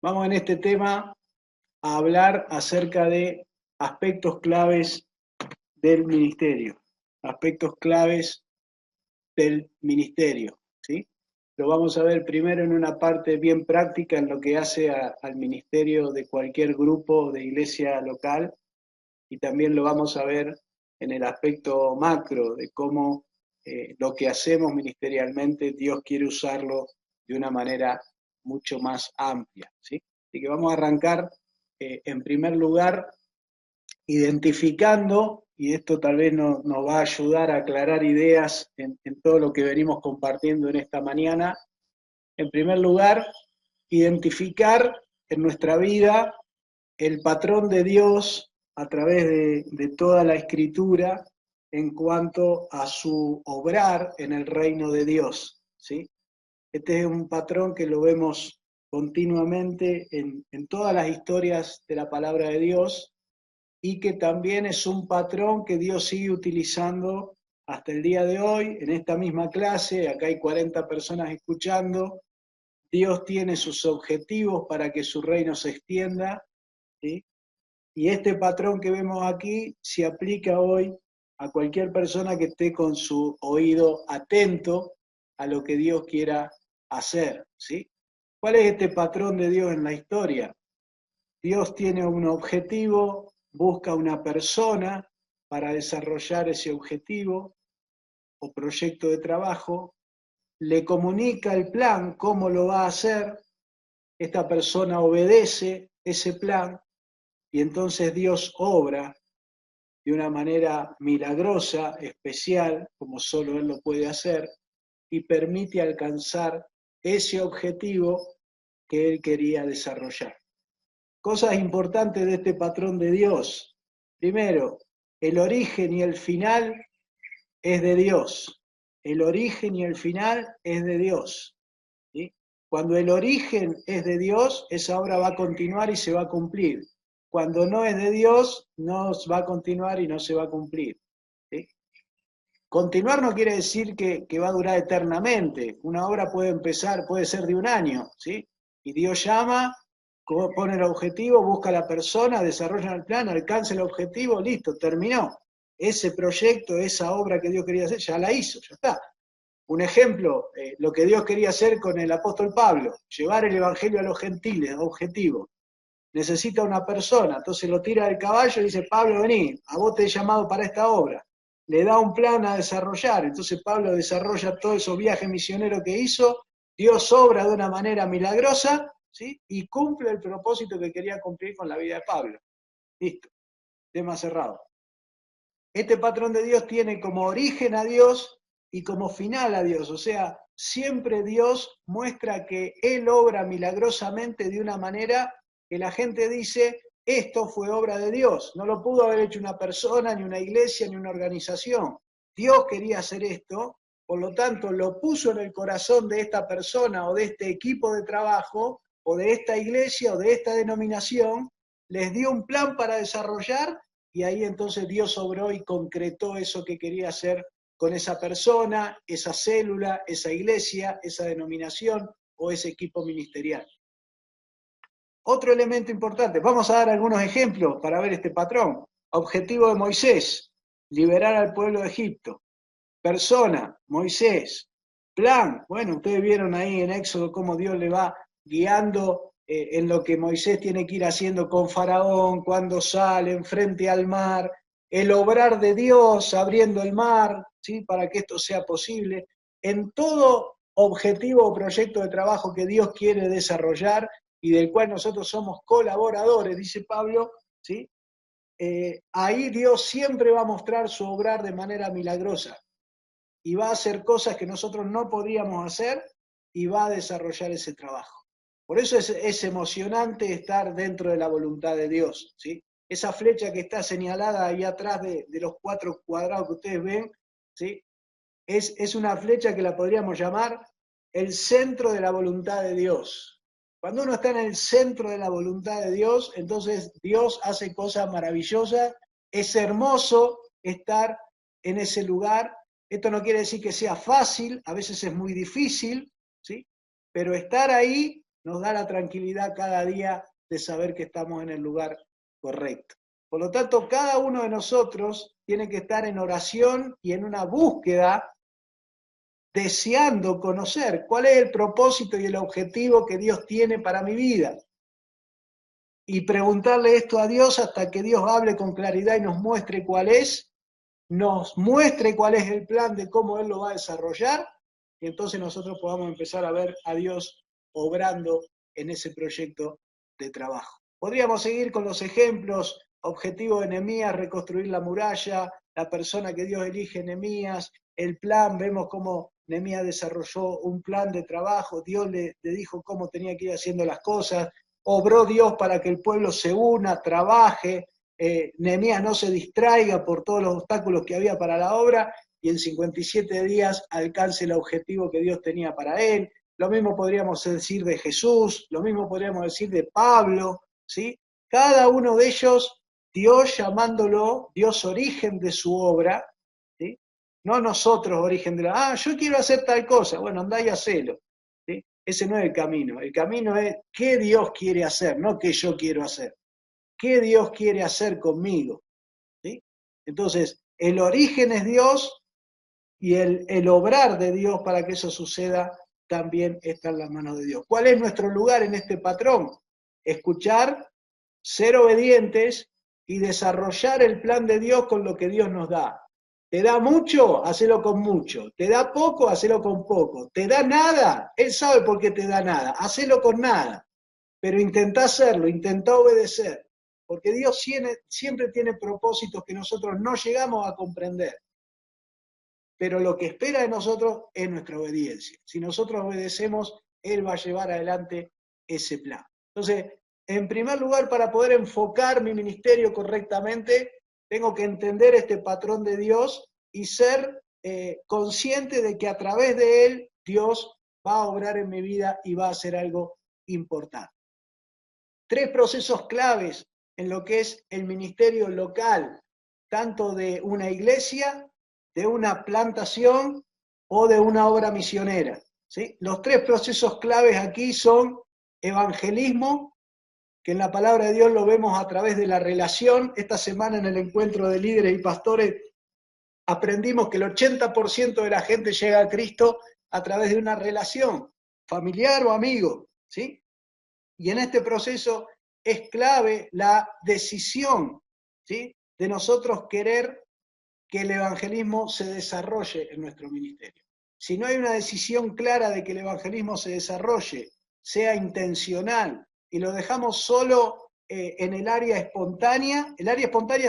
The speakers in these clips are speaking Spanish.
Vamos en este tema a hablar acerca de aspectos claves del ministerio, aspectos claves del ministerio, ¿sí? Lo vamos a ver primero en una parte bien práctica en lo que hace al ministerio de cualquier grupo de iglesia local y también lo vamos a ver en el aspecto macro de cómo lo que hacemos ministerialmente Dios quiere usarlo de una manera mucho más amplia, ¿sí? Así que vamos a arrancar en primer lugar identificando, y esto tal vez nos va a ayudar a aclarar ideas en todo lo que venimos compartiendo en esta mañana. En primer lugar, identificar en nuestra vida el patrón de Dios a través de toda la escritura en cuanto a su obrar en el reino de Dios, ¿sí? Este es un patrón que lo vemos continuamente en todas las historias de la palabra de Dios y que también es un patrón que Dios sigue utilizando hasta el día de hoy, en esta misma clase. Acá hay 40 personas escuchando. Dios tiene sus objetivos para que su reino se extienda, ¿sí? Y este patrón que vemos aquí se aplica hoy a cualquier persona que esté con su oído atento a lo que Dios quiera hacer, ¿sí? ¿Cuál es este patrón de Dios en la historia? Dios tiene un objetivo, busca una persona para desarrollar ese objetivo o proyecto de trabajo, le comunica el plan, cómo lo va a hacer, esta persona obedece ese plan y entonces Dios obra de una manera milagrosa, especial, como solo Él lo puede hacer, y permite alcanzar ese objetivo que Él quería desarrollar. Cosas importantes de este patrón de Dios. Primero, el origen y el final es de Dios. El origen y el final es de Dios, ¿sí? Cuando el origen es de Dios, esa obra va a continuar y se va a cumplir. Cuando no es de Dios, no va a continuar y no se va a cumplir, ¿sí? Continuar no quiere decir que va a durar eternamente. Una obra puede empezar, puede ser de un año, ¿sí? Y Dios llama, pone el objetivo, busca a la persona, desarrolla el plan, alcanza el objetivo, listo, terminó. Ese proyecto, esa obra que Dios quería hacer, ya la hizo, ya está. Un ejemplo, lo que Dios quería hacer con el apóstol Pablo, llevar el evangelio a los gentiles, objetivo. Necesita una persona, entonces lo tira del caballo y dice, Pablo, vení, a vos te he llamado para esta obra. Le da un plan a desarrollar, entonces Pablo desarrolla todos esos viajes misioneros que hizo, Dios obra de una manera milagrosa, ¿sí? Y cumple el propósito que quería cumplir con la vida de Pablo. Listo, tema cerrado. Este patrón de Dios tiene como origen a Dios y como final a Dios, o sea, siempre Dios muestra que Él obra milagrosamente de una manera que la gente dice, esto fue obra de Dios, no lo pudo haber hecho una persona, ni una iglesia, ni una organización. Dios quería hacer esto, por lo tanto lo puso en el corazón de esta persona o de este equipo de trabajo o de esta iglesia o de esta denominación, les dio un plan para desarrollar y ahí entonces Dios obró y concretó eso que quería hacer con esa persona, esa célula, esa iglesia, esa denominación o ese equipo ministerial. Otro elemento importante, vamos a dar algunos ejemplos para ver este patrón. Objetivo de Moisés, liberar al pueblo de Egipto. Persona, Moisés. Plan, bueno, ustedes vieron ahí en Éxodo cómo Dios le va guiando en lo que Moisés tiene que ir haciendo con Faraón, cuando salen frente al mar, el obrar de Dios abriendo el mar, ¿sí? Para que esto sea posible. En todo objetivo o proyecto de trabajo que Dios quiere desarrollar y del cual nosotros somos colaboradores, dice Pablo, ¿sí? Ahí Dios siempre va a mostrar su obrar de manera milagrosa y va a hacer cosas que nosotros no podríamos hacer y va a desarrollar ese trabajo. Por eso es emocionante estar dentro de la voluntad de Dios, ¿sí? Esa flecha que está señalada ahí atrás de los 4 cuadrados que ustedes ven, ¿sí? Es una flecha que la podríamos llamar el centro de la voluntad de Dios. Cuando uno está en el centro de la voluntad de Dios, entonces Dios hace cosas maravillosas, es hermoso estar en ese lugar. Esto no quiere decir que sea fácil, a veces es muy difícil, ¿sí? Pero estar ahí nos da la tranquilidad cada día de saber que estamos en el lugar correcto. Por lo tanto, cada uno de nosotros tiene que estar en oración y en una búsqueda, deseando conocer cuál es el propósito y el objetivo que Dios tiene para mi vida. Y preguntarle esto a Dios hasta que Dios hable con claridad y nos muestre cuál es, nos muestre cuál es el plan de cómo Él lo va a desarrollar, y entonces nosotros podamos empezar a ver a Dios obrando en ese proyecto de trabajo. Podríamos seguir con los ejemplos: objetivo de Nehemías, reconstruir la muralla, la persona que Dios elige, Nehemías, el plan, vemos cómo Nehemías desarrolló un plan de trabajo, Dios le dijo cómo tenía que ir haciendo las cosas, obró Dios para que el pueblo se una, trabaje, Nehemías no se distraiga por todos los obstáculos que había para la obra, y en 57 días alcance el objetivo que Dios tenía para él. Lo mismo podríamos decir de Jesús, lo mismo podríamos decir de Pablo, ¿sí? Cada uno de ellos, Dios llamándolo, Dios origen de su obra, ¿sí? No nosotros origen de la, yo quiero hacer tal cosa, bueno, andá y hacelo, ¿sí? Ese no es el camino es qué Dios quiere hacer, no qué yo quiero hacer, qué Dios quiere hacer conmigo, ¿sí? Entonces, el origen es Dios, y el obrar de Dios para que eso suceda también está en las manos de Dios. ¿Cuál es nuestro lugar en este patrón? Escuchar, ser obedientes y desarrollar el plan de Dios con lo que Dios nos da. ¿Te da mucho? Hacelo con mucho. ¿Te da poco? Hacelo con poco. ¿Te da nada? Él sabe por qué te da nada. Hacelo con nada. Pero intentá hacerlo, intentá obedecer. Porque Dios siempre tiene propósitos que nosotros no llegamos a comprender. Pero lo que espera de nosotros es nuestra obediencia. Si nosotros obedecemos, Él va a llevar adelante ese plan. Entonces, en primer lugar, para poder enfocar mi ministerio correctamente, tengo que entender este patrón de Dios y ser consciente de que a través de Él, Dios va a obrar en mi vida y va a hacer algo importante. 3 procesos claves en lo que es el ministerio local, tanto de una iglesia, de una plantación o de una obra misionera, ¿sí? Los 3 procesos claves aquí son evangelismo, que en la palabra de Dios lo vemos a través de la relación. Esta semana en el encuentro de líderes y pastores aprendimos que el 80% de la gente llega a Cristo a través de una relación familiar o amigo, ¿sí? Y en este proceso es clave la decisión, ¿sí?, de nosotros querer que el evangelismo se desarrolle en nuestro ministerio. Si no hay una decisión clara de que el evangelismo se desarrolle, sea intencional, y lo dejamos solo en el área espontánea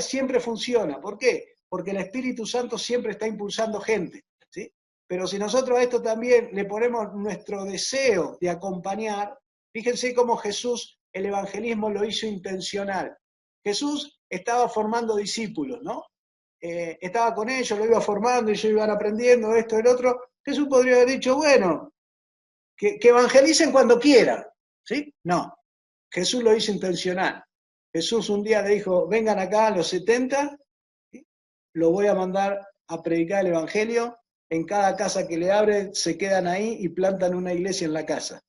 siempre funciona. ¿Por qué? Porque el Espíritu Santo siempre está impulsando gente, ¿sí? Pero si nosotros a esto también le ponemos nuestro deseo de acompañar, fíjense cómo Jesús el evangelismo lo hizo intencional. Jesús estaba formando discípulos, ¿no? Estaba con ellos, lo iba formando y ellos iban aprendiendo esto y el otro. Jesús podría haber dicho, bueno, que evangelicen cuando quieran, ¿sí? No, Jesús lo hizo intencional. Jesús un día le dijo, vengan acá a los 70, ¿sí?, lo voy a mandar a predicar el evangelio, en cada casa que le abren se quedan ahí y plantan una iglesia en la casa,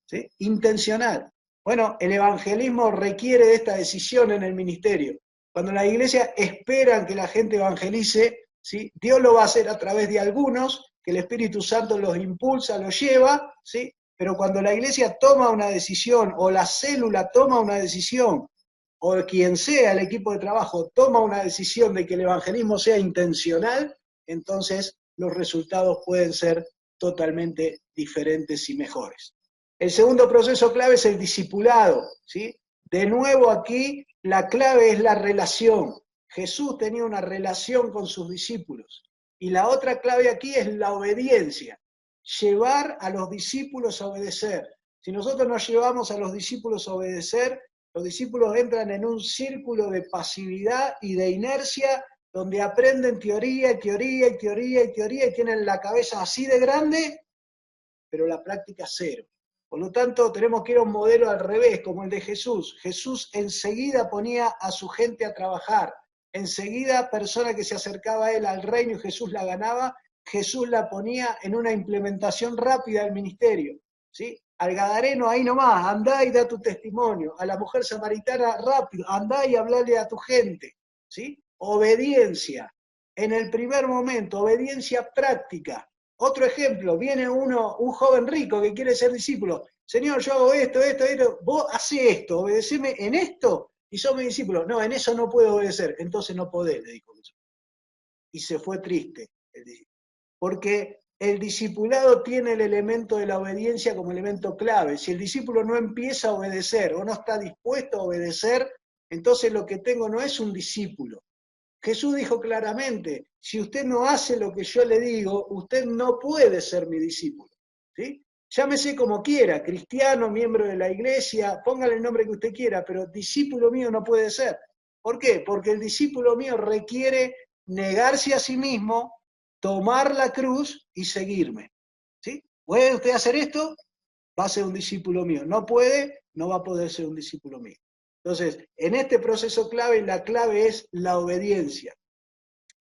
¿sí? Intencional. Bueno, el evangelismo requiere de esta decisión en el ministerio. Cuando la iglesia espera que la gente evangelice, ¿sí?, Dios lo va a hacer a través de algunos, que el Espíritu Santo los impulsa, los lleva, ¿sí? Pero cuando la iglesia toma una decisión, o la célula toma una decisión, o quien sea el equipo de trabajo toma una decisión de que el evangelismo sea intencional, entonces los resultados pueden ser totalmente diferentes y mejores. El segundo proceso clave es el discipulado, ¿sí? De nuevo aquí la clave es la relación. Jesús tenía una relación con sus discípulos. Y la otra clave aquí es la obediencia. Llevar a los discípulos a obedecer. Si nosotros nos llevamos a los discípulos a obedecer, los discípulos entran en un círculo de pasividad y de inercia donde aprenden teoría y teoría y teoría y teoría y tienen la cabeza así de grande, pero la práctica cero. Por lo tanto, tenemos que ir a un modelo al revés, como el de Jesús. Jesús enseguida ponía a su gente a trabajar. Enseguida, persona que se acercaba a él al reino y Jesús la ganaba, Jesús la ponía en una implementación rápida del ministerio, ¿sí? Al gadareno ahí nomás, andá y da tu testimonio. A la mujer samaritana rápido, andá y hablale a tu gente. ¿Sí? Obediencia. En el primer momento, obediencia práctica. Otro ejemplo, viene un joven rico que quiere ser discípulo. Señor, yo hago esto. Vos hacé esto, obedeceme en esto y sos mi discípulo. No, en eso no puedo obedecer. Entonces no podés, le dijo Jesús. Y se fue triste el discípulo. Porque el discipulado tiene el elemento de la obediencia como elemento clave. Si el discípulo no empieza a obedecer o no está dispuesto a obedecer, entonces lo que tengo no es un discípulo. Jesús dijo claramente, si usted no hace lo que yo le digo, usted no puede ser mi discípulo. ¿Sí? Llámese como quiera, cristiano, miembro de la iglesia, póngale el nombre que usted quiera, pero discípulo mío no puede ser. ¿Por qué? Porque el discípulo mío requiere negarse a sí mismo, tomar la cruz y seguirme. ¿Sí? ¿Puede usted hacer esto? Va a ser un discípulo mío. No puede, no va a poder ser un discípulo mío. Entonces, en este proceso clave, la clave es la obediencia.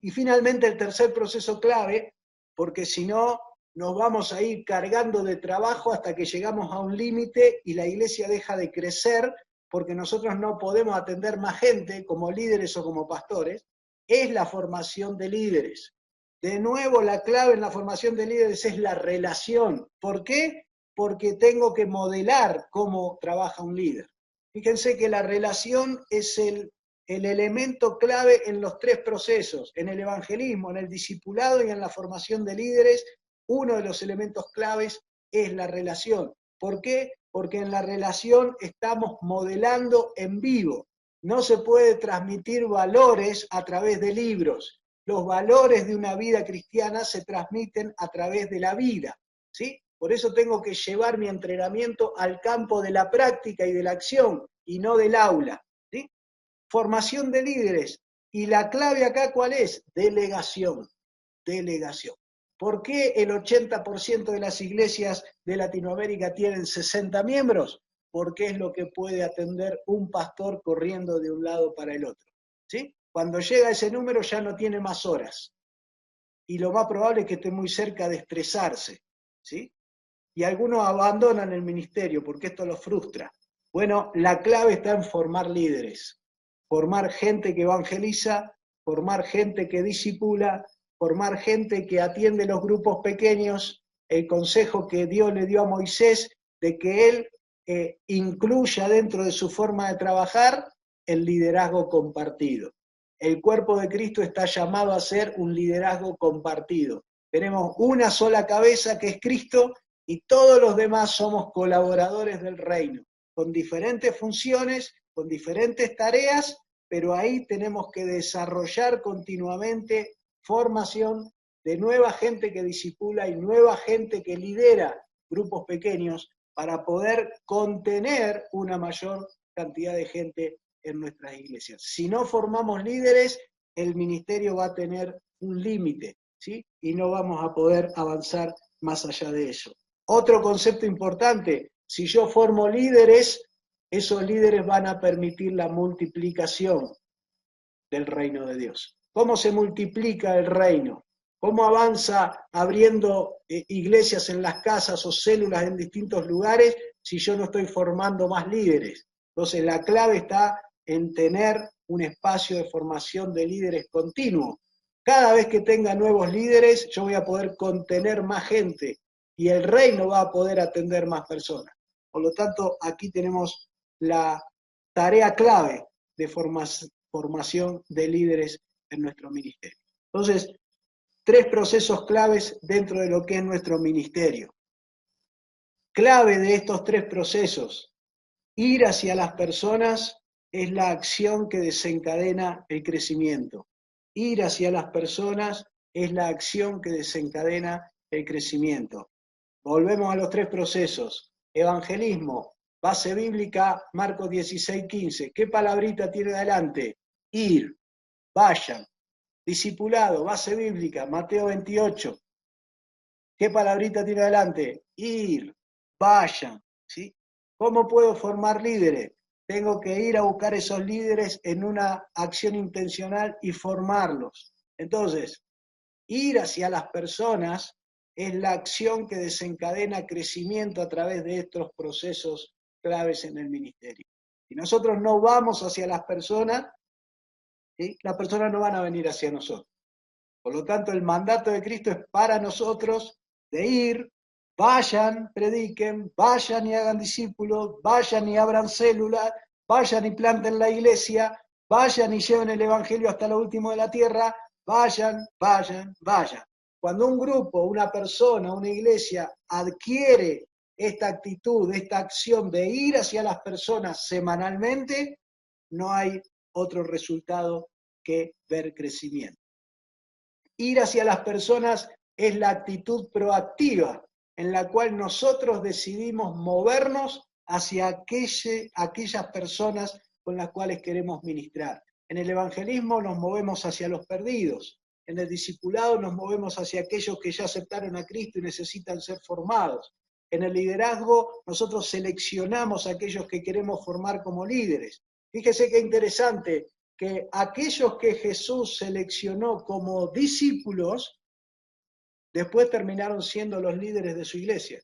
Y finalmente el tercer proceso clave, porque si no, nos vamos a ir cargando de trabajo hasta que llegamos a un límite y la iglesia deja de crecer, porque nosotros no podemos atender más gente como líderes o como pastores, es la formación de líderes. De nuevo, la clave en la formación de líderes es la relación. ¿Por qué? Porque tengo que modelar cómo trabaja un líder. Fíjense que la relación es el elemento clave en los tres procesos, en el evangelismo, en el discipulado y en la formación de líderes. Uno de los elementos claves es la relación. ¿Por qué? Porque en la relación estamos modelando en vivo. No se puede transmitir valores a través de libros. Los valores de una vida cristiana se transmiten a través de la vida, ¿sí? Por eso tengo que llevar mi entrenamiento al campo de la práctica y de la acción, y no del aula, ¿sí? Formación de líderes. Y la clave acá, ¿cuál es? Delegación. Delegación. ¿Por qué el 80% de las iglesias de Latinoamérica tienen 60 miembros? Porque es lo que puede atender un pastor corriendo de un lado para el otro. ¿Sí? Cuando llega ese número ya no tiene más horas. Y lo más probable es que esté muy cerca de estresarse. ¿Sí? Y algunos abandonan el ministerio porque esto los frustra. Bueno, la clave está en formar líderes, formar gente que evangeliza, formar gente que discipula, formar gente que atiende los grupos pequeños, el consejo que Dios le dio a Moisés de que él incluya dentro de su forma de trabajar el liderazgo compartido. El cuerpo de Cristo está llamado a ser un liderazgo compartido. Tenemos una sola cabeza que es Cristo y todos los demás somos colaboradores del reino, con diferentes funciones, con diferentes tareas, pero ahí tenemos que desarrollar continuamente formación de nueva gente que discipula y nueva gente que lidera grupos pequeños para poder contener una mayor cantidad de gente en nuestras iglesias. Si no formamos líderes, el ministerio va a tener un límite, ¿sí? Y no vamos a poder avanzar más allá de eso. Otro concepto importante, si yo formo líderes, esos líderes van a permitir la multiplicación del reino de Dios. ¿Cómo se multiplica el reino? ¿Cómo avanza abriendo iglesias en las casas o células en distintos lugares si yo no estoy formando más líderes? Entonces la clave está en tener un espacio de formación de líderes continuo. Cada vez que tenga nuevos líderes, yo voy a poder contener más gente y el reino va a poder atender más personas. Por lo tanto, aquí tenemos la tarea clave de formación de líderes en nuestro ministerio. Entonces, tres procesos claves dentro de lo que es nuestro ministerio. Clave de estos tres procesos, ir hacia las personas es la acción que desencadena el crecimiento. Ir hacia las personas es la acción que desencadena el crecimiento. Volvemos a los tres procesos. Evangelismo, base bíblica, Marcos 16:15. ¿Qué palabrita tiene adelante? Ir, vayan. Discipulado, base bíblica, Mateo 28. ¿Qué palabrita tiene adelante? Ir, vayan. ¿Sí? ¿Cómo puedo formar líderes? Tengo que ir a buscar esos líderes en una acción intencional y formarlos. Entonces, ir hacia las personas es la acción que desencadena crecimiento a través de estos procesos claves en el ministerio. Si nosotros no vamos hacia las personas, ¿sí?, las personas no van a venir hacia nosotros. Por lo tanto, el mandato de Cristo es para nosotros de ir, vayan, prediquen, vayan y hagan discípulos, vayan y abran células, vayan y planten la iglesia, vayan y lleven el evangelio hasta lo último de la tierra, vayan, vayan, vayan. Cuando un grupo, una persona, una iglesia adquiere esta actitud, esta acción de ir hacia las personas semanalmente, no hay otro resultado que ver crecimiento. Ir hacia las personas es la actitud proactiva en la cual nosotros decidimos movernos hacia aquellas personas con las cuales queremos ministrar. En el evangelismo nos movemos hacia los perdidos, en el discipulado nos movemos hacia aquellos que ya aceptaron a Cristo y necesitan ser formados. En el liderazgo nosotros seleccionamos a aquellos que queremos formar como líderes. Fíjese qué interesante, que aquellos que Jesús seleccionó como discípulos, después terminaron siendo los líderes de su iglesia.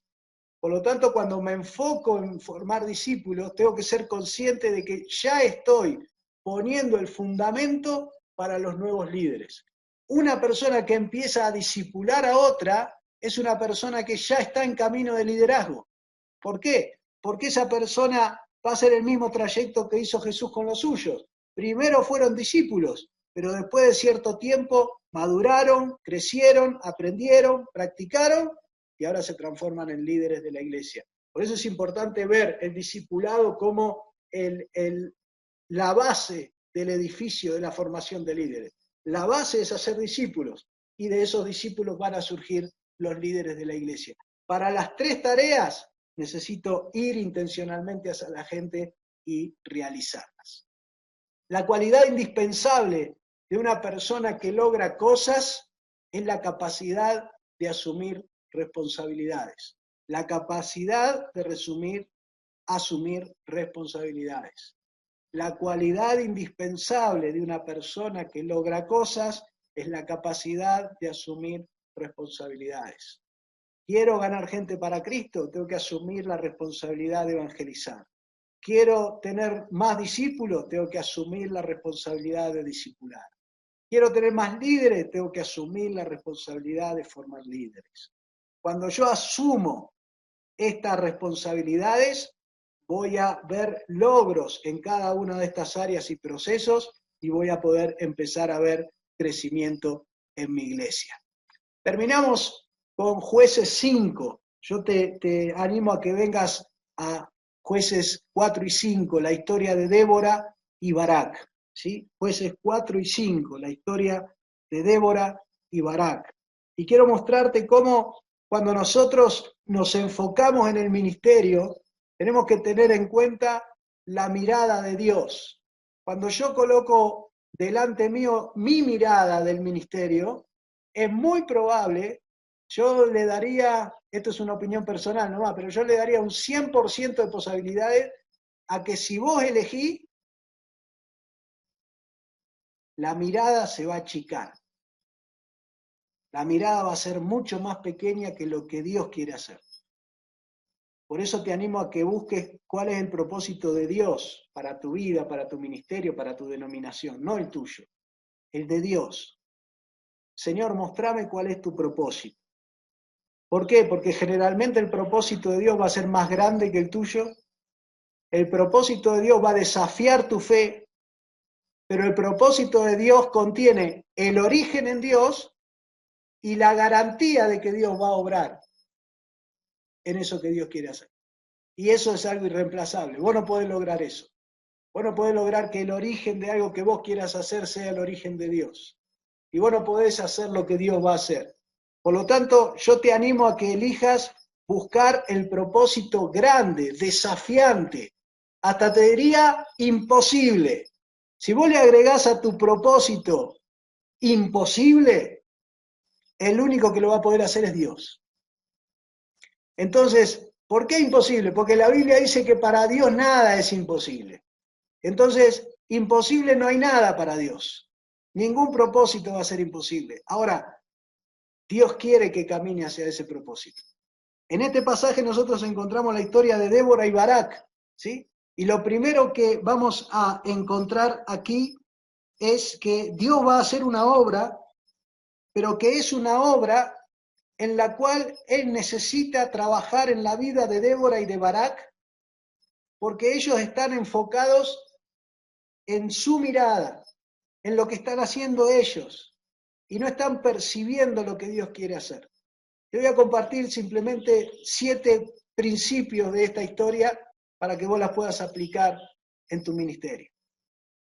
Por lo tanto, cuando me enfoco en formar discípulos, tengo que ser consciente de que ya estoy poniendo el fundamento para los nuevos líderes. Una persona que empieza a discipular a otra es una persona que ya está en camino de liderazgo. ¿Por qué? Porque esa persona va a hacer el mismo trayecto que hizo Jesús con los suyos. Primero fueron discípulos, pero después de cierto tiempo maduraron, crecieron, aprendieron, practicaron y ahora se transforman en líderes de la iglesia. Por eso es importante ver el discipulado como la base del edificio de la formación de líderes. La base es hacer discípulos y de esos discípulos van a surgir los líderes de la iglesia. Para las tres tareas necesito ir intencionalmente hacia la gente y realizarlas. La cualidad indispensable de una persona que logra cosas es la capacidad de asumir responsabilidades. La capacidad de asumir responsabilidades. La cualidad indispensable de una persona que logra cosas es la capacidad de asumir responsabilidades. Quiero ganar gente para Cristo, tengo que asumir la responsabilidad de evangelizar. Quiero tener más discípulos, tengo que asumir la responsabilidad de discipular. Quiero tener más líderes, tengo que asumir la responsabilidad de formar líderes. Cuando yo asumo estas responsabilidades, voy a ver logros en cada una de estas áreas y procesos y voy a poder empezar a ver crecimiento en mi iglesia. Terminamos con Jueces 5. Yo te animo a que vengas a Jueces 4 y 5, la historia de Débora y Barak. ¿Sí? Jueces 4 y 5, la historia de Débora y Barak. Y quiero mostrarte cómo cuando nosotros nos enfocamos en el ministerio, tenemos que tener en cuenta la mirada de Dios. Cuando yo coloco delante mío mi mirada del ministerio, es muy probable, yo le daría, esto es una opinión personal nomás, pero yo le daría un 100% de posibilidades a que si vos elegís, la mirada se va a achicar. La mirada va a ser mucho más pequeña que lo que Dios quiere hacer. Por eso te animo a que busques cuál es el propósito de Dios para tu vida, para tu ministerio, para tu denominación, no el tuyo, el de Dios. Señor, mostrame cuál es tu propósito. ¿Por qué? Porque generalmente el propósito de Dios va a ser más grande que el tuyo. El propósito de Dios va a desafiar tu fe, pero el propósito de Dios contiene el origen en Dios y la garantía de que Dios va a obrar en eso que Dios quiere hacer. Y eso es algo irreemplazable. Vos no podés lograr eso. Vos no podés lograr que el origen de algo que vos quieras hacer sea el origen de Dios. Y vos no podés hacer lo que Dios va a hacer. Por lo tanto, yo te animo a que elijas buscar el propósito grande, desafiante, hasta te diría imposible. Si vos le agregás a tu propósito imposible, el único que lo va a poder hacer es Dios. Entonces, ¿por qué imposible? Porque la Biblia dice que para Dios nada es imposible. Entonces, imposible no hay nada para Dios. Ningún propósito va a ser imposible. Ahora, Dios quiere que camine hacia ese propósito. En este pasaje nosotros encontramos la historia de Débora y Barak, ¿sí? Y lo primero que vamos a encontrar aquí es que Dios va a hacer una obra, pero que es una obra en la cual Él necesita trabajar en la vida de Débora y de Barak, porque ellos están enfocados en su mirada, en lo que están haciendo ellos, y no están percibiendo lo que Dios quiere hacer. Te voy a compartir simplemente 7 principios de esta historia para que vos las puedas aplicar en tu ministerio.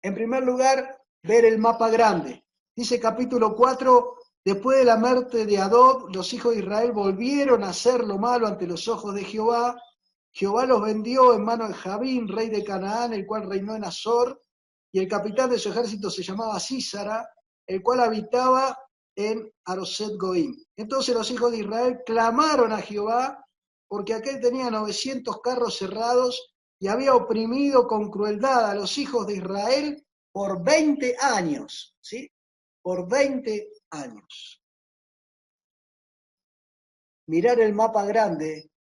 En primer lugar, ver el mapa grande. Dice capítulo 4, después de la muerte de Adod, los hijos de Israel volvieron a hacer lo malo ante los ojos de Jehová. Jehová los vendió en mano de Jabín, rey de Canaán, el cual reinó en Azor, y el capitán de su ejército se llamaba Sísara, el cual habitaba en Aroset Goim. Entonces los hijos de Israel clamaron a Jehová, porque aquel tenía 900 carros cerrados y había oprimido con crueldad a los hijos de Israel por 20 años, ¿sí? Por 20 años. Mirar el mapa grande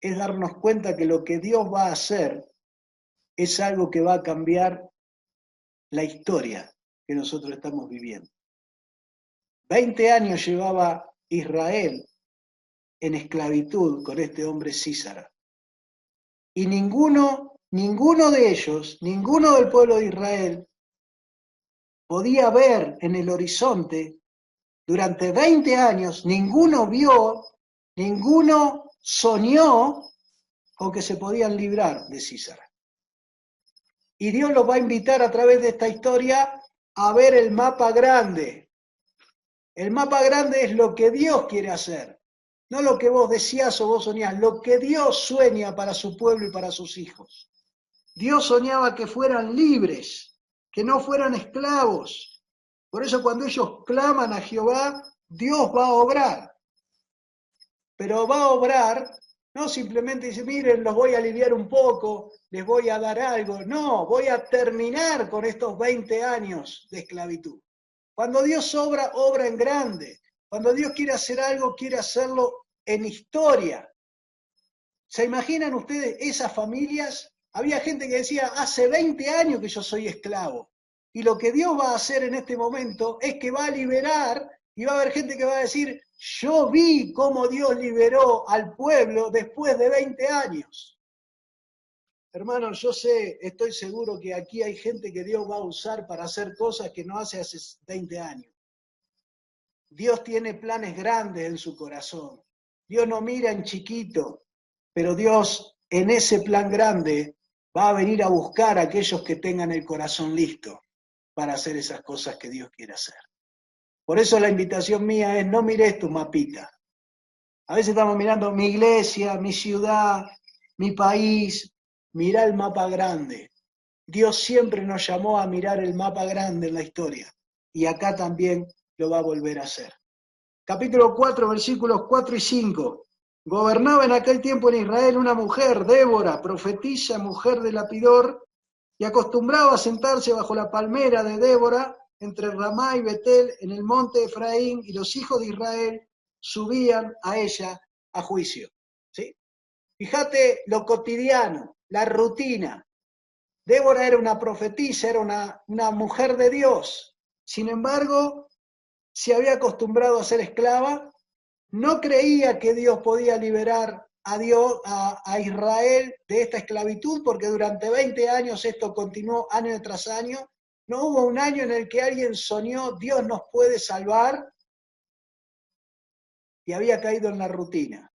es darnos cuenta que lo que Dios va a hacer es algo que va a cambiar la historia que nosotros estamos viviendo. 20 años llevaba Israel en esclavitud con este hombre Sísara. Y ninguno de ellos, ninguno del pueblo de Israel, podía ver en el horizonte, durante 20 años, ninguno vio, ninguno soñó con que se podían librar de Sísara. Y Dios los va a invitar a través de esta historia a ver el mapa grande. El mapa grande es lo que Dios quiere hacer, no lo que vos decías o vos soñás, lo que Dios sueña para su pueblo y para sus hijos. Dios soñaba que fueran libres, que no fueran esclavos. Por eso cuando ellos claman a Jehová, Dios va a obrar. Pero va a obrar, no simplemente dice, miren, los voy a aliviar un poco, les voy a dar algo. No, voy a terminar con estos 20 años de esclavitud. Cuando Dios obra, obra en grande. Cuando Dios quiere hacer algo, quiere hacerlo en historia. ¿Se imaginan ustedes esas familias? Había gente que decía, hace 20 años que yo soy esclavo. Y lo que Dios va a hacer en este momento es que va a liberar, y va a haber gente que va a decir, yo vi cómo Dios liberó al pueblo después de 20 años. Hermanos, yo sé, estoy seguro que aquí hay gente que Dios va a usar para hacer cosas que no hace 20 años. Dios tiene planes grandes en su corazón. Dios no mira en chiquito, pero Dios en ese plan grande va a venir a buscar a aquellos que tengan el corazón listo para hacer esas cosas que Dios quiere hacer. Por eso la invitación mía es no mires tu mapita. A veces estamos mirando mi iglesia, mi ciudad, mi país. Mirá el mapa grande. Dios siempre nos llamó a mirar el mapa grande en la historia. Y acá también lo va a volver a hacer. Capítulo 4, versículos 4 y 5. Gobernaba en aquel tiempo en Israel una mujer, Débora, profetisa, mujer de Lapidor, y acostumbraba a sentarse bajo la palmera de Débora, entre Ramá y Betel, en el monte de Efraín, y los hijos de Israel subían a ella a juicio. ¿Sí? Fíjate lo cotidiano, la rutina. Débora era una profetisa, era una mujer de Dios. Sin embargo, se había acostumbrado a ser esclava, no creía que Dios podía liberar a Israel de esta esclavitud, porque durante 20 años esto continuó año tras año. No hubo un año en el que alguien soñó, Dios nos puede salvar, y había caído en la rutina.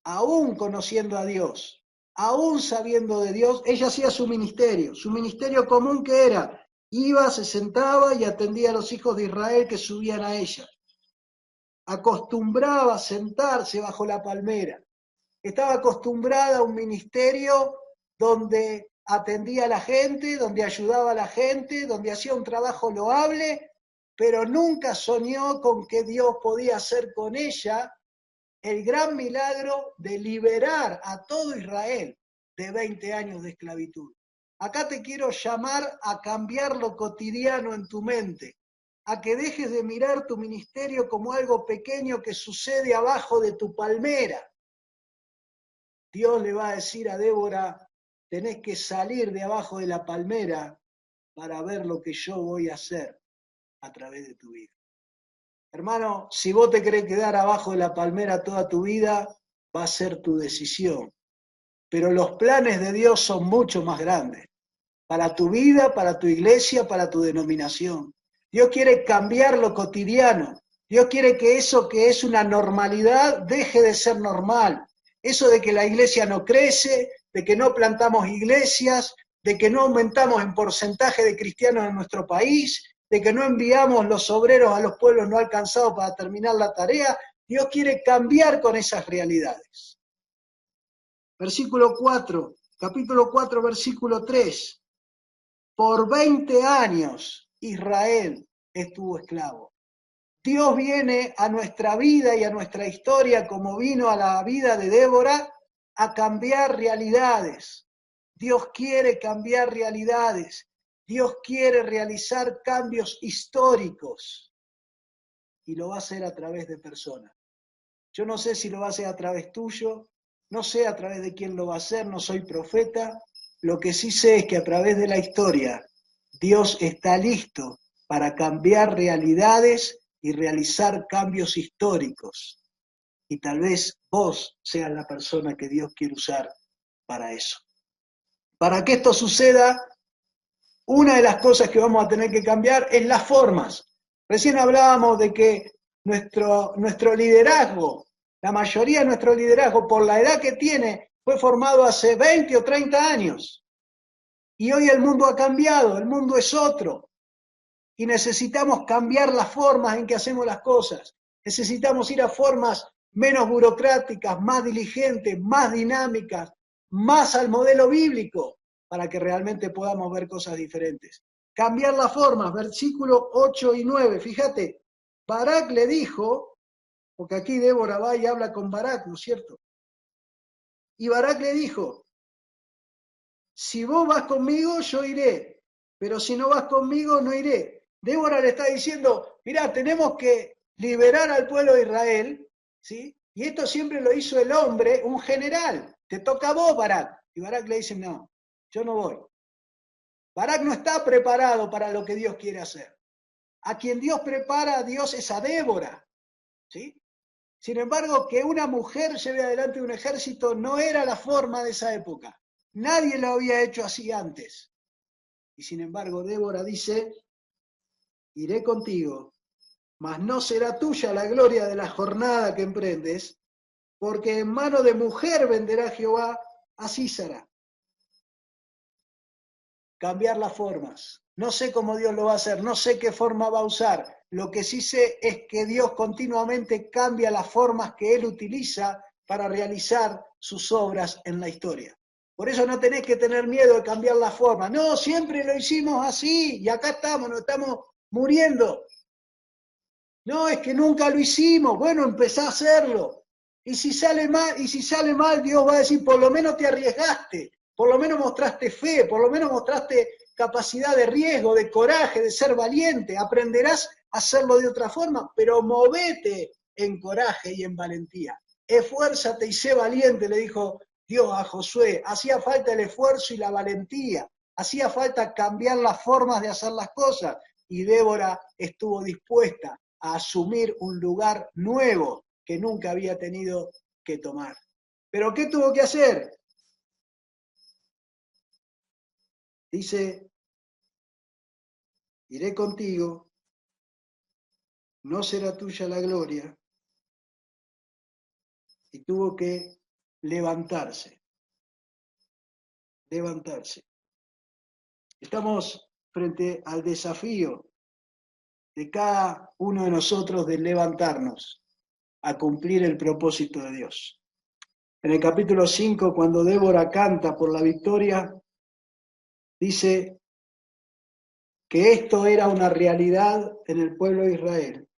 Aún conociendo a Dios, aún sabiendo de Dios, ella hacía su ministerio común que era, iba, se sentaba y atendía a los hijos de Israel que subían a ella. Acostumbraba a sentarse bajo la palmera. Estaba acostumbrada a un ministerio donde atendía a la gente, donde ayudaba a la gente, donde hacía un trabajo loable, pero nunca soñó con que Dios podía hacer con ella el gran milagro de liberar a todo Israel de 20 años de esclavitud. Acá te quiero llamar a cambiar lo cotidiano en tu mente, a que dejes de mirar tu ministerio como algo pequeño que sucede abajo de tu palmera. Dios le va a decir a Débora, tenés que salir de abajo de la palmera para ver lo que yo voy a hacer a través de tu vida. Hermano, si vos te querés quedar abajo de la palmera toda tu vida, va a ser tu decisión. Pero los planes de Dios son mucho más grandes. Para tu vida, para tu iglesia, para tu denominación. Dios quiere cambiar lo cotidiano. Dios quiere que eso que es una normalidad deje de ser normal. Eso de que la iglesia no crece, de que no plantamos iglesias, de que no aumentamos en porcentaje de cristianos en nuestro país, de que no enviamos los obreros a los pueblos no alcanzados para terminar la tarea. Dios quiere cambiar con esas realidades. Versículo 4, capítulo 4, versículo 3. Por 20 años Israel estuvo esclavo. Dios viene a nuestra vida y a nuestra historia, como vino a la vida de Débora, a cambiar realidades. Dios quiere cambiar realidades. Dios quiere realizar cambios históricos. Y lo va a hacer a través de personas. Yo no sé si lo va a hacer a través tuyo, no sé a través de quién lo va a hacer, no soy profeta. Lo que sí sé es que a través de la historia Dios está listo para cambiar realidades y realizar cambios históricos. Y tal vez vos seas la persona que Dios quiere usar para eso. Para que esto suceda, una de las cosas que vamos a tener que cambiar es las formas. Recién hablábamos de que nuestro liderazgo, la mayoría de nuestro liderazgo, por la edad que tiene, fue formado hace 20 o 30 años. Y hoy el mundo ha cambiado, el mundo es otro. Y necesitamos cambiar las formas en que hacemos las cosas. Necesitamos ir a formas menos burocráticas, más diligentes, más dinámicas, más al modelo bíblico, para que realmente podamos ver cosas diferentes. Cambiar las formas, versículos 8 y 9. Fíjate, Barak le dijo, porque aquí Débora va y habla con Barak, ¿no es cierto? Y Barak le dijo, si vos vas conmigo, yo iré, pero si no vas conmigo, no iré. Débora le está diciendo, mirá, tenemos que liberar al pueblo de Israel, ¿sí? Y esto siempre lo hizo el hombre, un general. Te toca a vos, Barak. Y Barak le dice, no, yo no voy. Barak no está preparado para lo que Dios quiere hacer. A quien Dios prepara, Dios es a Débora, ¿sí? Sin embargo, que una mujer lleve adelante un ejército no era la forma de esa época. Nadie lo había hecho así antes. Y sin embargo, Débora dice, iré contigo, mas no será tuya la gloria de la jornada que emprendes, porque en mano de mujer venderá Jehová a Sísara. Cambiar las formas. No sé cómo Dios lo va a hacer, no sé qué forma va a usar. Lo que sí sé es que Dios continuamente cambia las formas que Él utiliza para realizar sus obras en la historia. Por eso no tenés que tener miedo de cambiar la forma. No, siempre lo hicimos así y acá estamos, nos estamos muriendo. No, es que nunca lo hicimos. Bueno, empezá a hacerlo. Y si sale mal, Dios va a decir, por lo menos te arriesgaste, por lo menos mostraste fe, por lo menos mostraste capacidad de riesgo, de coraje, de ser valiente. Aprenderás a hacerlo de otra forma, pero movete en coraje y en valentía. Esfuérzate y sé valiente, le dijo Dios a Josué. Hacía falta el esfuerzo y la valentía. Hacía falta cambiar las formas de hacer las cosas. Y Débora estuvo dispuesta a asumir un lugar nuevo que nunca había tenido que tomar. ¿Pero qué tuvo que hacer? Dice, iré contigo, no será tuya la gloria, y tuvo que levantarse. Estamos frente al desafío de cada uno de nosotros de levantarnos a cumplir el propósito de Dios. En el capítulo 5, cuando Débora canta por la victoria, dice que esto era una realidad en el pueblo de Israel.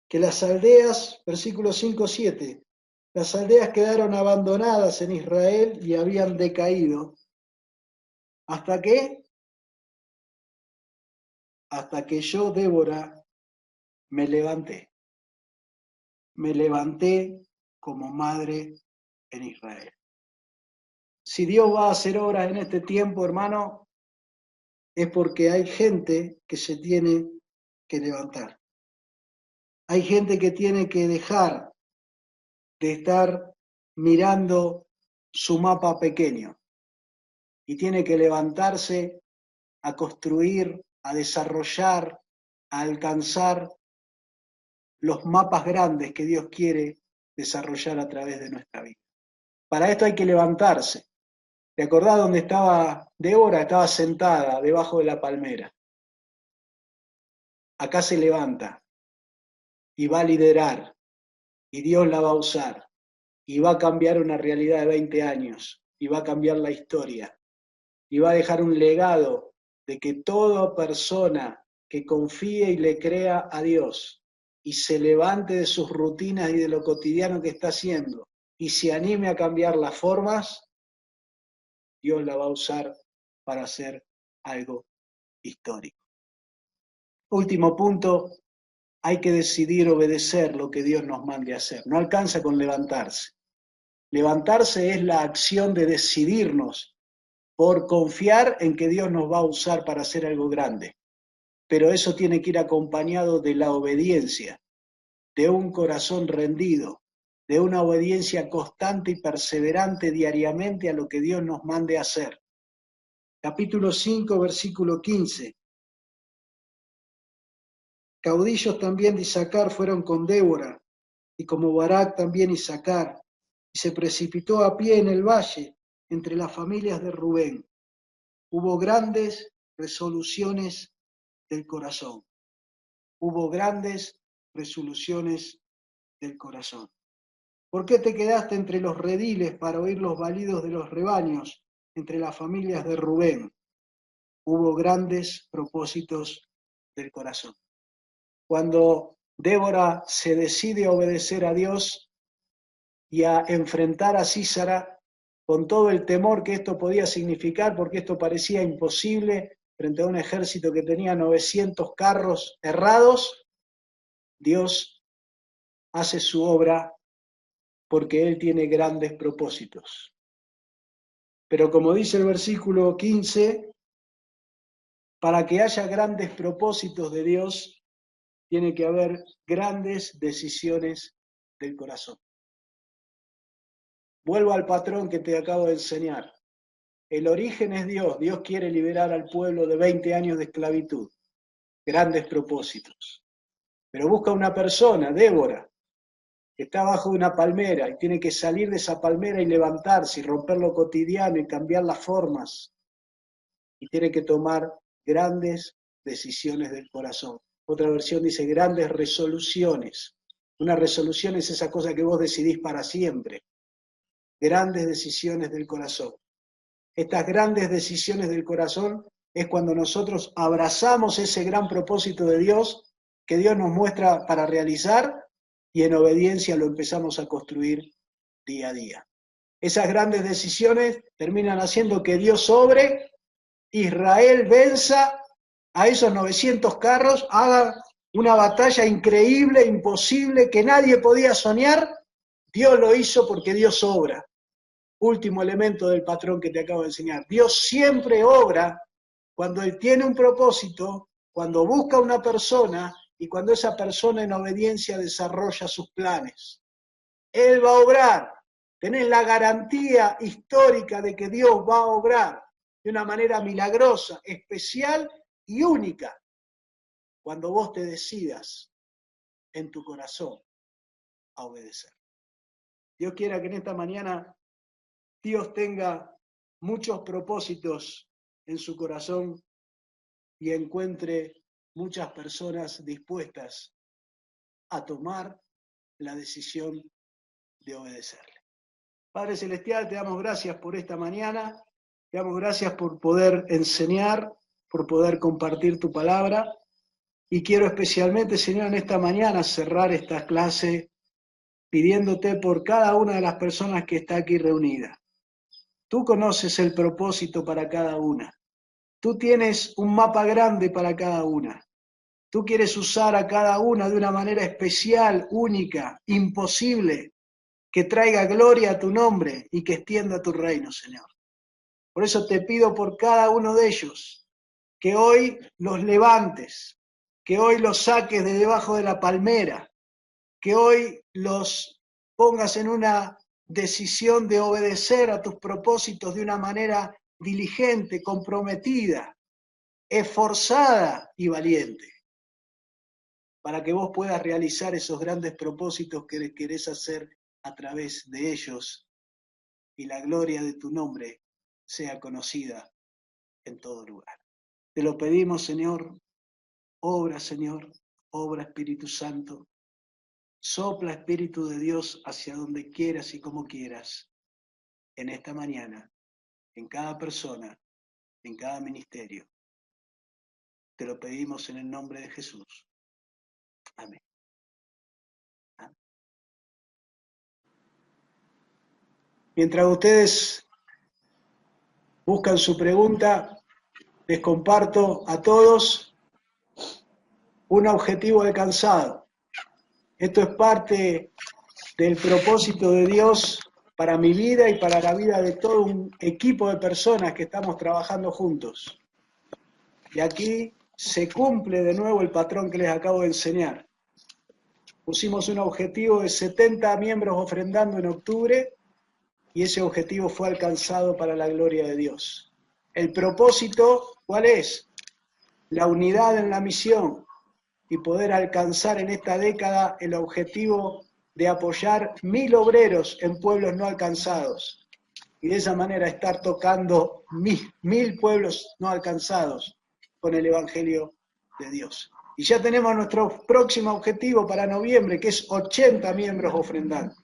Que las aldeas, versículos 5, 7, las aldeas quedaron abandonadas en Israel y habían decaído. ¿Hasta qué? hasta que yo, Débora, me levanté. Me levanté como madre en Israel. Si Dios va a hacer obras en este tiempo, hermano, es porque hay gente que se tiene que levantar. Hay gente que tiene que dejar de estar mirando su mapa pequeño y tiene que levantarse a construir, a desarrollar, a alcanzar los mapas grandes que Dios quiere desarrollar a través de nuestra vida. Para esto hay que levantarse. ¿Te acordás dónde estaba Débora? Estaba sentada debajo de la palmera. Acá se levanta y va a liderar y Dios la va a usar y va a cambiar una realidad de 20 años y va a cambiar la historia y va a dejar un legado de que toda persona que confíe y le crea a Dios y se levante de sus rutinas y de lo cotidiano que está haciendo y se anime a cambiar las formas, Dios la va a usar para hacer algo histórico. Último punto, hay que decidir obedecer lo que Dios nos mande a hacer. No alcanza con levantarse. Levantarse es la acción de decidirnos por confiar en que Dios nos va a usar para hacer algo grande. Pero eso tiene que ir acompañado de la obediencia, de un corazón rendido, de una obediencia constante y perseverante diariamente a lo que Dios nos mande a hacer. Capítulo 5, versículo 15. Caudillos también de Isaacar fueron con Débora, y como Barak también Isaacar, y se precipitó a pie en el valle entre las familias de Rubén. Hubo grandes resoluciones del corazón. Hubo grandes resoluciones del corazón. ¿Por qué te quedaste entre los rediles para oír los balidos de los rebaños entre las familias de Rubén? Hubo grandes propósitos del corazón. Cuando Débora se decide a obedecer a Dios y a enfrentar a Sísara con todo el temor que esto podía significar, porque esto parecía imposible frente a un ejército que tenía 900 carros errados, Dios hace su obra porque Él tiene grandes propósitos. Pero como dice el versículo 15, para que haya grandes propósitos de Dios, tiene que haber grandes decisiones del corazón. Vuelvo al patrón que te acabo de enseñar. El origen es Dios. Dios quiere liberar al pueblo de 20 años de esclavitud. Grandes propósitos. Pero busca una persona, Débora, que está bajo una palmera y tiene que salir de esa palmera y levantarse y romper lo cotidiano y cambiar las formas. Y tiene que tomar grandes decisiones del corazón. Otra versión dice grandes resoluciones. Una resolución es esa cosa que vos decidís para siempre. Grandes decisiones del corazón. Estas grandes decisiones del corazón es cuando nosotros abrazamos ese gran propósito de Dios que Dios nos muestra para realizar y en obediencia lo empezamos a construir día a día. Esas grandes decisiones terminan haciendo que Dios obre, Israel venza a esos 900 carros, haga una batalla increíble, imposible, que nadie podía soñar. Dios lo hizo porque Dios obra. Último elemento del patrón que te acabo de enseñar. Dios siempre obra cuando Él tiene un propósito, cuando busca una persona y cuando esa persona en obediencia desarrolla sus planes. Él va a obrar. Tenés la garantía histórica de que Dios va a obrar de una manera milagrosa, especial y única cuando vos te decidas en tu corazón a obedecer. Dios quiera que en esta mañana Dios tenga muchos propósitos en su corazón y encuentre muchas personas dispuestas a tomar la decisión de obedecerle. Padre Celestial, te damos gracias por esta mañana, te damos gracias por poder enseñar, por poder compartir tu palabra, y quiero especialmente, Señor, en esta mañana cerrar esta clase pidiéndote por cada una de las personas que está aquí reunida. Tú conoces el propósito para cada una. Tú tienes un mapa grande para cada una. Tú quieres usar a cada una de una manera especial, única, imposible, que traiga gloria a tu nombre y que extienda tu reino, Señor. Por eso te pido por cada uno de ellos, que hoy los levantes, que hoy los saques de debajo de la palmera, que hoy los pongas en una decisión de obedecer a tus propósitos de una manera diligente, comprometida, esforzada y valiente, para que vos puedas realizar esos grandes propósitos que querés hacer a través de ellos y la gloria de tu nombre sea conocida en todo lugar. Te lo pedimos, Señor, Señor, obra Espíritu Santo, sopla Espíritu de Dios hacia donde quieras y como quieras, en esta mañana, en cada persona, en cada ministerio. Te lo pedimos en el nombre de Jesús. Amén. Mientras ustedes buscan su pregunta, les comparto a todos un objetivo alcanzado. Esto es parte del propósito de Dios para mi vida y para la vida de todo un equipo de personas que estamos trabajando juntos. Y aquí se cumple de nuevo el patrón que les acabo de enseñar. Pusimos un objetivo de 70 miembros ofrendando en octubre y ese objetivo fue alcanzado para la gloria de Dios. El propósito, ¿cuál es? La unidad en la misión y poder alcanzar en esta década el objetivo de apoyar 1000 obreros en pueblos no alcanzados y de esa manera estar tocando 1000 pueblos no alcanzados con el Evangelio de Dios. Y ya tenemos nuestro próximo objetivo para noviembre, que es 80 miembros ofrendando.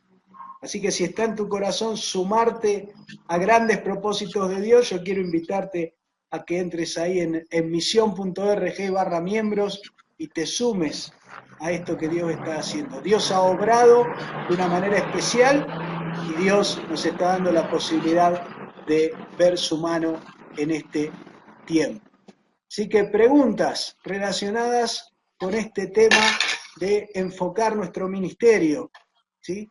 Así que si está en tu corazón sumarte a grandes propósitos de Dios, yo quiero invitarte a que entres ahí en misión.org/miembros y te sumes a esto que Dios está haciendo. Dios ha obrado de una manera especial y Dios nos está dando la posibilidad de ver su mano en este tiempo. Así que preguntas relacionadas con este tema de enfocar nuestro ministerio, ¿sí?